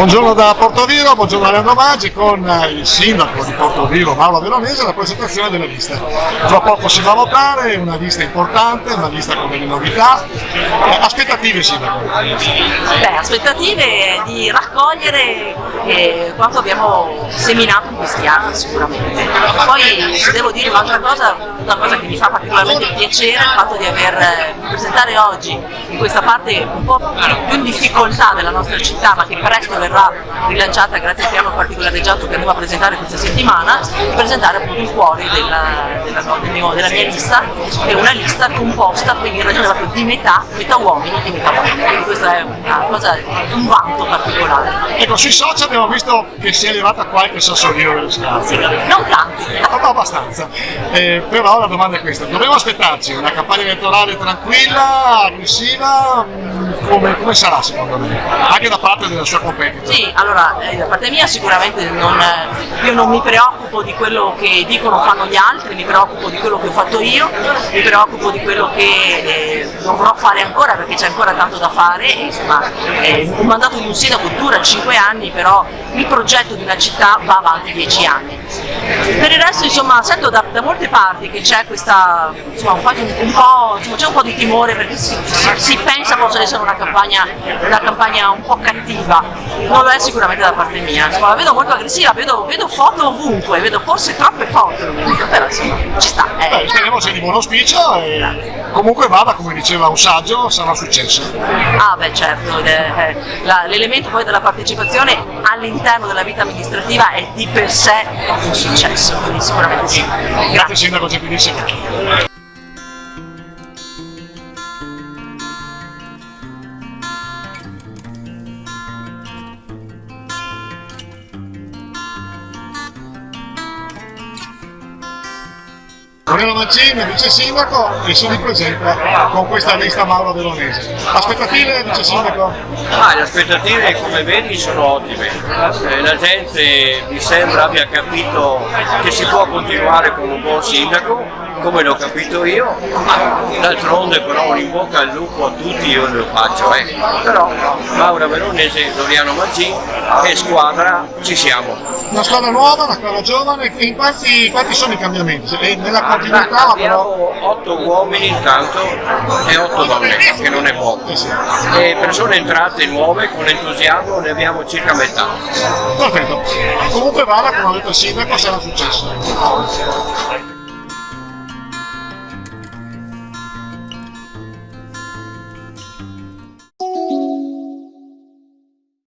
Buongiorno da Portoviro, buongiorno a Leandro Maggi con il sindaco di Portoviro, Mauro Veronese, la presentazione delle liste. Tra poco si va a votare, una lista importante, una lista con delle novità. Aspettative, sindaco? Aspettative di raccogliere quanto abbiamo seminato in questi anni sicuramente. Poi se devo dire una cosa che mi fa particolarmente piacere è il fatto di presentare oggi in questa parte un po' più in difficoltà della nostra città, ma che presto verrà rilanciata grazie al piano particolareggiato che andiamo a presentare questa settimana, presentare appunto il cuore della mia lista, che è una lista composta quindi in ragione proprio di metà uomini e metà donne, quindi questa è un vanto particolare. Ecco, sui social abbiamo visto che si è arrivata qualche sassolino delle scarpe. Non tanti. Ma abbastanza. Però la domanda è questa: dovremmo aspettarci una campagna elettorale tranquilla, aggressiva? Come sarà secondo me? Anche da parte della sua competitor? Sì, allora da parte mia sicuramente io non mi preoccupo di quello che dicono o fanno gli altri, mi preoccupo di quello che ho fatto io, mi preoccupo di quello che dovrò fare ancora perché c'è ancora tanto da fare. Insomma, un mandato di un sindaco dura 5 anni, però il progetto di una città va avanti 10 anni. Per il resto insomma sento da molte parti che c'è questa c'è un po' di timore perché si pensa possa essere una campagna un po' cattiva. Non lo è sicuramente da parte mia, insomma, la vedo molto aggressiva, vedo foto ovunque, vedo forse troppe foto ovunque, però insomma ci sta. Speriamo sia di buon auspicio e comunque vada, come diceva un saggio, sarà successo. Ah beh certo, l'elemento poi della partecipazione all'interno della vita amministrativa è di per sé un successo, quindi sicuramente sì. Grazie sindaco, gentilissimo. Moreno Mancini, vice sindaco, e si ripresenta con questa lista Mauro Veronese. Aspettative, vice sindaco? Le aspettative, come vedi, sono ottime. La gente mi sembra abbia capito che si può continuare con un buon sindaco, come l'ho capito io. D'altronde però un in bocca al lupo a tutti io lo faccio. Però Mauro Veronese, Doriano Mancini e squadra ci siamo. Una squadra nuova, una squadra giovane, e quanti sono i cambiamenti? E nella continuità abbiamo 8 uomini intanto e 8 donne, che non è poco. E persone entrate nuove con entusiasmo ne abbiamo circa metà. Perfetto. Comunque vada, come ha detto il sindaco, sarà successo.